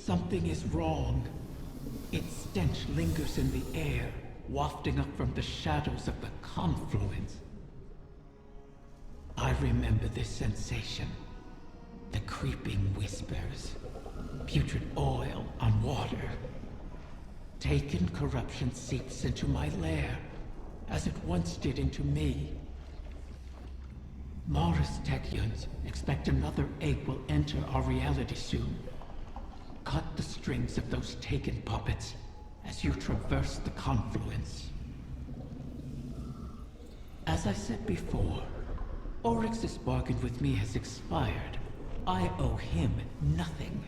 Something is wrong. Its stench lingers in the air, wafting up from the shadows of the confluence. I remember this sensation. The creeping whispers. Putrid oil on water. Taken corruption seeps into my lair, as it once did into me. Morris Techeuns expect another egg will enter our reality soon. Cut the strings of those taken puppets as you traverse the confluence. As I said before, Oryx's bargain with me has expired. I owe him nothing.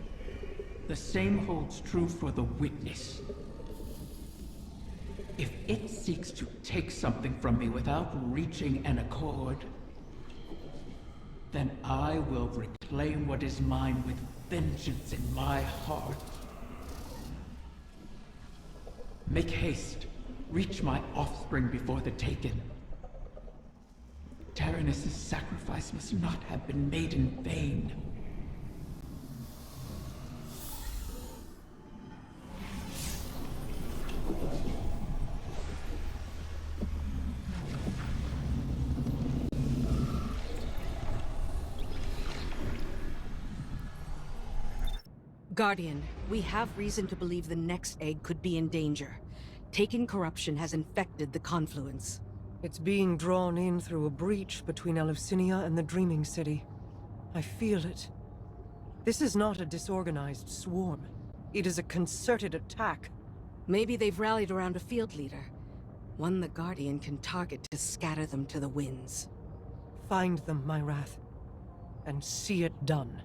The same holds true for the Witness. If it seeks to take something from me without reaching an accord, then I will reclaim what is mine with vengeance in my heart. Make haste. Reach my offspring before the Taken. Taranis' sacrifice must not have been made in vain. Guardian, we have reason to believe the next egg could be in danger. Taken corruption has infected the confluence. It's being drawn in through a breach between Eleusinia and the Dreaming City. I feel it. This is not a disorganized swarm. It is a concerted attack. Maybe they've rallied around a field leader. One the Guardian can target to scatter them to the winds. Find them, my Wrath, and see it done.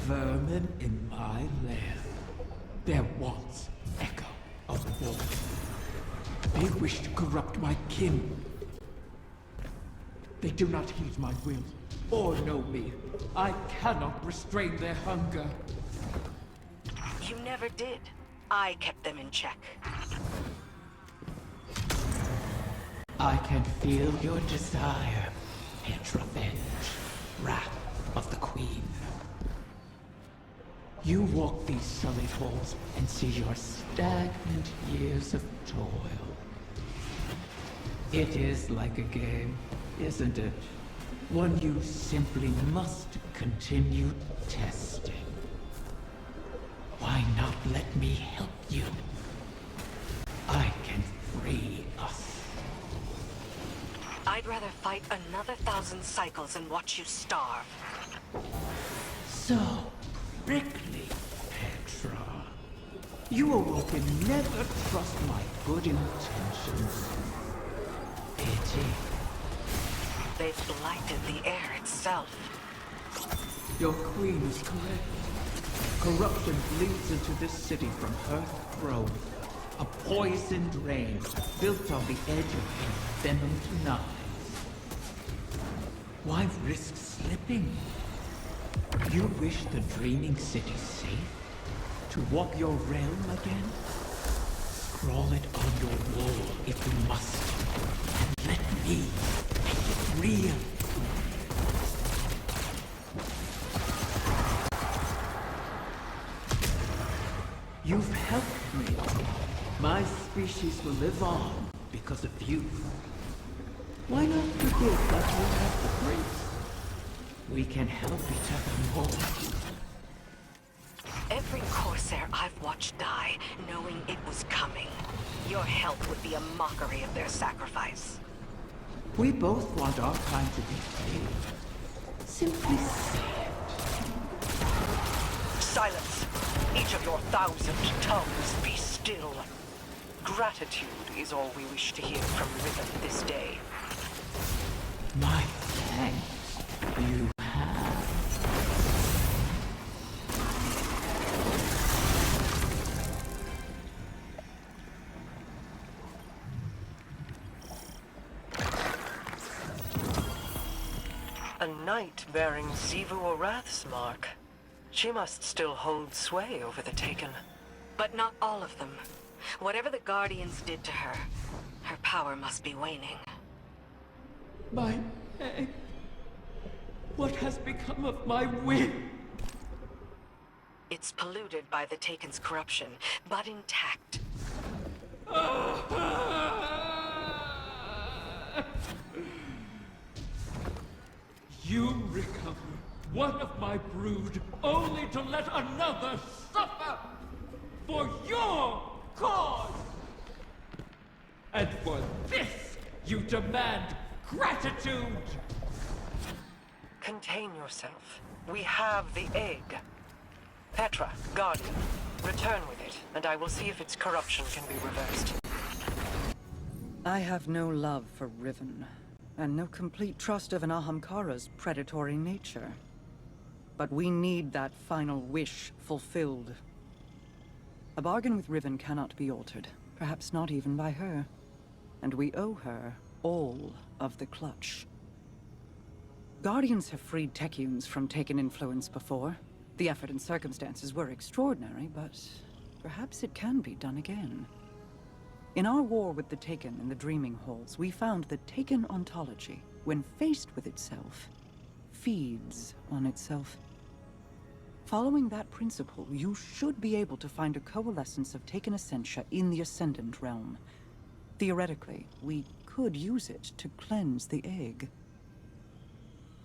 Vermin in my lair. Their wants echo of wolf. They wish to corrupt my kin. They do not heed my will, or know me. I cannot restrain their hunger. You never did. I kept them in check. I can feel your desire, Petrovenge, wrath of the Queen. You walk these sullied halls and see your stagnant years of toil. It is like a game, isn't it? One you simply must continue testing. Why not let me help you? I can free us. I'd rather fight another 1,000 cycles and watch you starve. So prickly, Petra. You awoke and never trust my good intentions. Pity. They've blighted the air itself. Your queen is correct. Corruption bleeds into this city from her throne. A poisoned rain built on the edge of envenomed knives. Why risk slipping? You wish the Dreaming City safe? To walk your realm again? Scrawl it on your wall if you must. And let me make it real. You've helped me. My species will live on because of you. Why not forget that we have the grace? We can help each other more. Every Corsair I've watched die, knowing it was coming. Your help would be a mockery of their sacrifice. We both want our kind to be free. Simply say it. Silence! Each of your 1,000 tongues be still. Gratitude is all we wish to hear from Rhythm this day. My thanks. You have. A knight bearing Xivu Arath's mark. She must still hold sway over the Taken. But not all of them. Whatever the Guardians did to her, her power must be waning. My egg. What has become of my wind? It's polluted by the Taken's corruption, but intact. You recover one of my brood, only to let another suffer for your cause! And for this, you demand gratitude! Contain yourself. We have the egg. Petra, Guardian, return with it, and I will see if its corruption can be reversed. I have no love for Riven, and no complete trust of an Ahamkara's predatory nature. But we need that final wish fulfilled. A bargain with Riven cannot be altered, perhaps not even by her. And we owe her all of the clutch. Guardians have freed Techeuns from Taken influence before. The effort and circumstances were extraordinary, but perhaps it can be done again. In our war with the Taken in the Dreaming Halls, we found that Taken ontology, when faced with itself, feeds on itself. Following that principle, you should be able to find a coalescence of Taken Essentia in the Ascendant Realm. Theoretically, we could use it to cleanse the egg.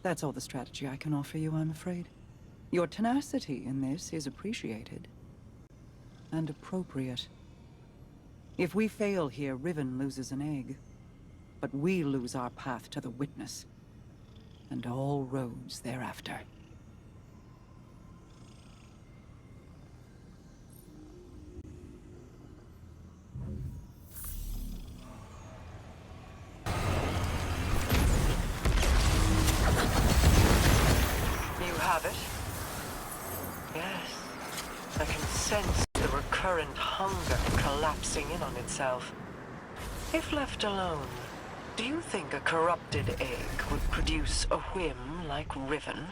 That's all the strategy I can offer you, I'm afraid. Your tenacity in this is appreciated. And appropriate. If we fail here, Riven loses an egg. But we lose our path to the Witness. And all roads thereafter. You have it? Yes. I can sense the recurrent hunger collapsing in on itself. If left alone, do you think a corrupted egg would produce a whim like Riven?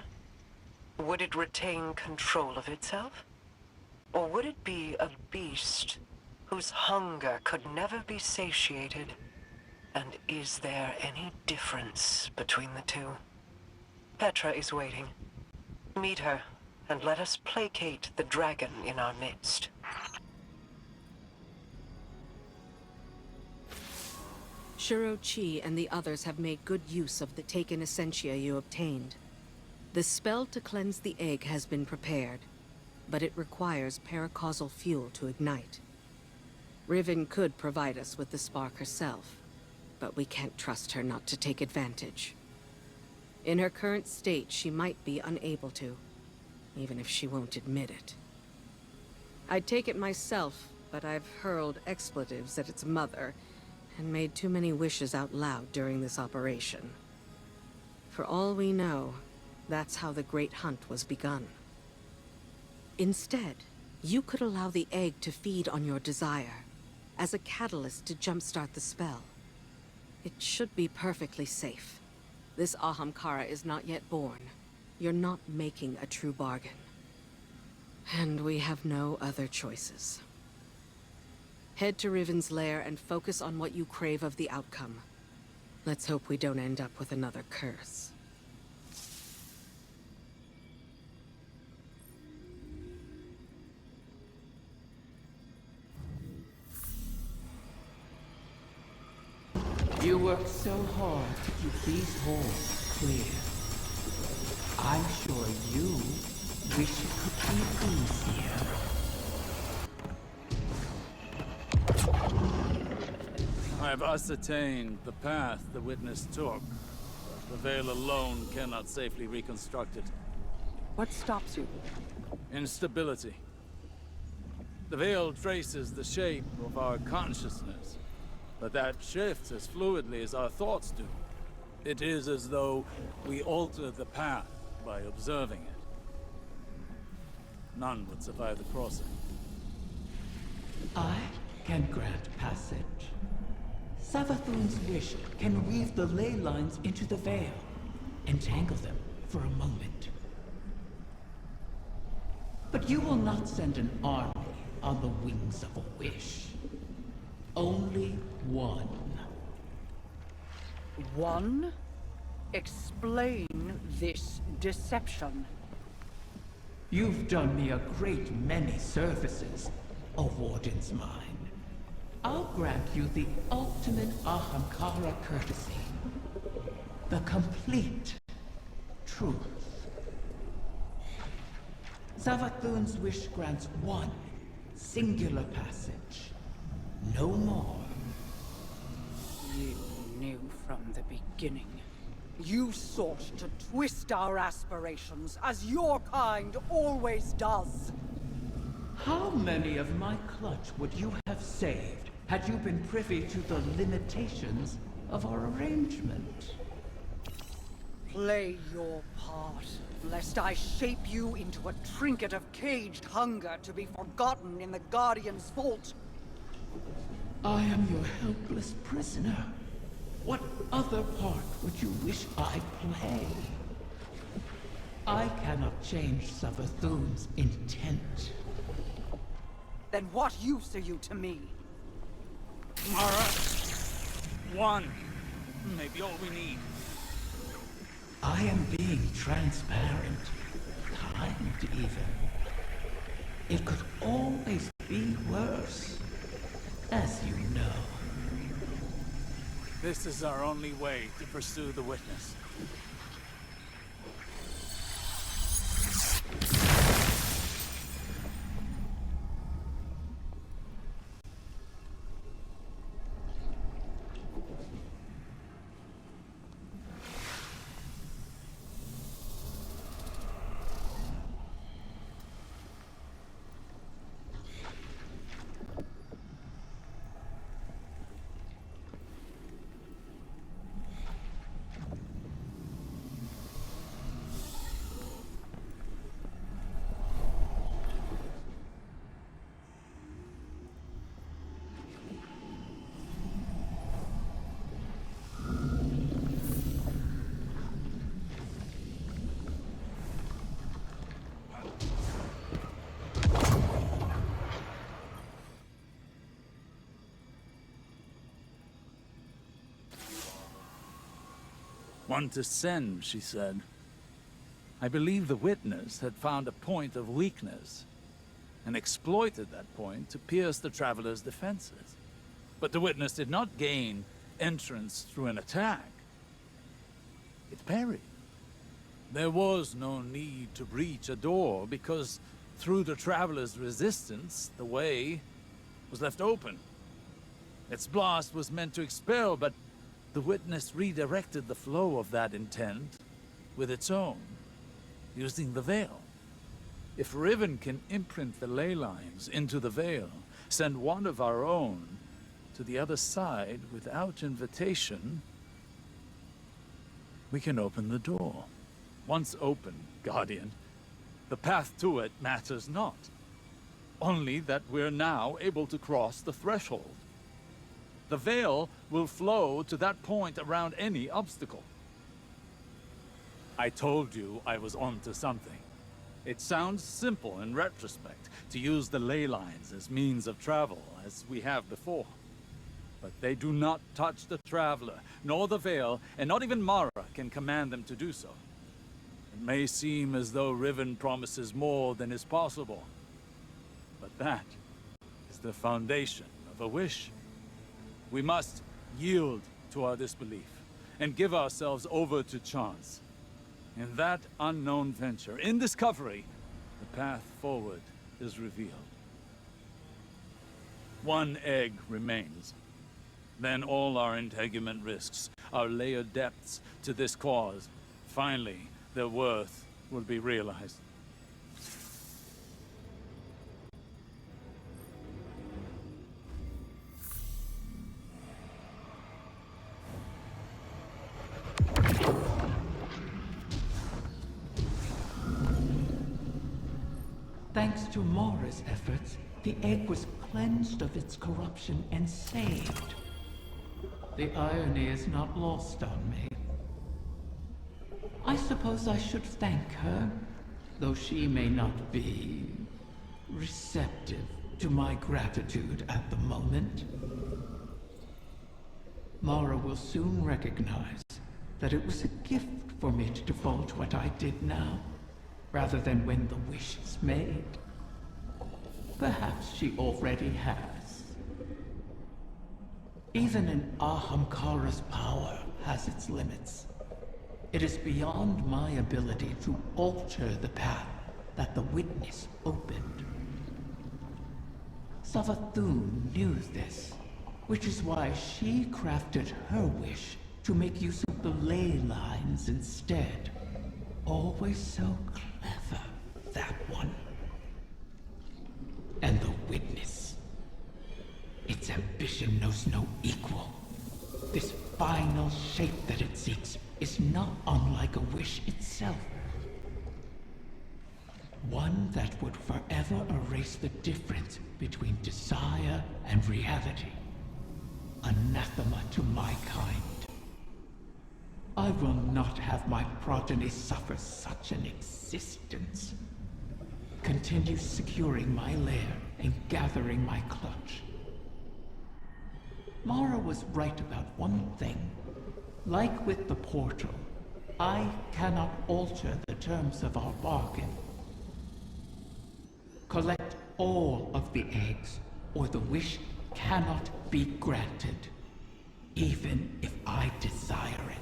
Would it retain control of itself? Or would it be a beast whose hunger could never be satiated? And is there any difference between the two? Petra is waiting. Meet her, and let us placate the dragon in our midst. Shuro Chi and the others have made good use of the Taken Essentia you obtained. The spell to cleanse the egg has been prepared, but it requires paracausal fuel to ignite. Riven could provide us with the spark herself, but we can't trust her not to take advantage. In her current state, she might be unable to, even if she won't admit it. I'd take it myself, but I've hurled expletives at its mother and made too many wishes out loud during this operation. For all we know, that's how the Great Hunt was begun. Instead, you could allow the egg to feed on your desire, as a catalyst to jumpstart the spell. It should be perfectly safe. This Ahamkara is not yet born. You're not making a true bargain. And we have no other choices. Head to Riven's lair and focus on what you crave of the outcome. Let's hope we don't end up with another curse. You work so hard to keep these halls clear. I'm sure you wish it could be easier. I have ascertained the path the Witness took. The Veil alone cannot safely reconstruct it. What stops you? Instability. The Veil traces the shape of our consciousness, but that shifts as fluidly as our thoughts do. It is as though we alter the path by observing it. None would survive the crossing. I can grant passage. Savathun's wish can weave the ley lines into the veil. entangle them for a moment. But you will not send an army on the wings of a wish. Only one. One? Explain this deception. You've done me a great many services, O Warden's Mine. I'll grant you the ultimate Ahamkara courtesy. The complete truth. Savathun's wish grants one singular passage. No more. You knew from the beginning. You sought to twist our aspirations, as your kind always does. How many of my clutch would you have saved had you been privy to the limitations of our arrangement? Play your part, lest I shape you into a trinket of caged hunger to be forgotten in the Guardian's vault. I am your helpless prisoner. What other part would you wish I play? I cannot change Savathun's intent. Then what use are you to me? Mara, one. Maybe all we need. I am being transparent, kind even. It could always be worse, as you know. This is our only way to pursue the witness. One to send, she said. I believe the witness had found a point of weakness and exploited that point to pierce the traveler's defenses. But the witness did not gain entrance through an attack. It parried. There was no need to breach a door because through the traveler's resistance, the way was left open. Its blast was meant to expel, but the witness redirected the flow of that intent with its own, using the veil. If Riven can imprint the ley lines into the veil, send one of our own to the other side without invitation, we can open the door. Once open, Guardian, the path to it matters not. Only that we're now able to cross the threshold. The veil will flow to that point around any obstacle. I told you I was onto something. It sounds simple in retrospect to use the ley lines as means of travel, as we have before. But they do not touch the traveler, nor the veil, and not even Mara can command them to do so. It may seem as though Riven promises more than is possible, but that is the foundation of a wish. We must yield to our disbelief and give ourselves over to chance. In that unknown venture, in discovery, the path forward is revealed. One egg remains. Then all our integument risks, our layered depths to this cause, finally, their worth will be realized. Thanks to Mara's efforts, the egg was cleansed of its corruption and saved. The irony is not lost on me. suppose I should thank her, though she may not be receptive to my gratitude at the moment. Mara will soon recognize that it was a gift for me to divulge what I did now, rather than when the wish is made. Perhaps she already has. Even an Ahamkara's power has its limits. It is beyond my ability to alter the path that the witness opened. Savathun knew this, which is why she crafted her wish to make use of the ley lines instead. Always so clever, that one. And the witness. Its ambition knows no equal. This final shape that it seeks is not unlike a wish itself. One that would forever erase the difference between desire and reality. Anathema to my kind. I will not have my progeny suffer such an existence. Continue securing my lair and gathering my clutch. Mara was right about one thing. Like with the portal, I cannot alter the terms of our bargain. Collect all of the eggs, or the wish cannot be granted, even if I desire it.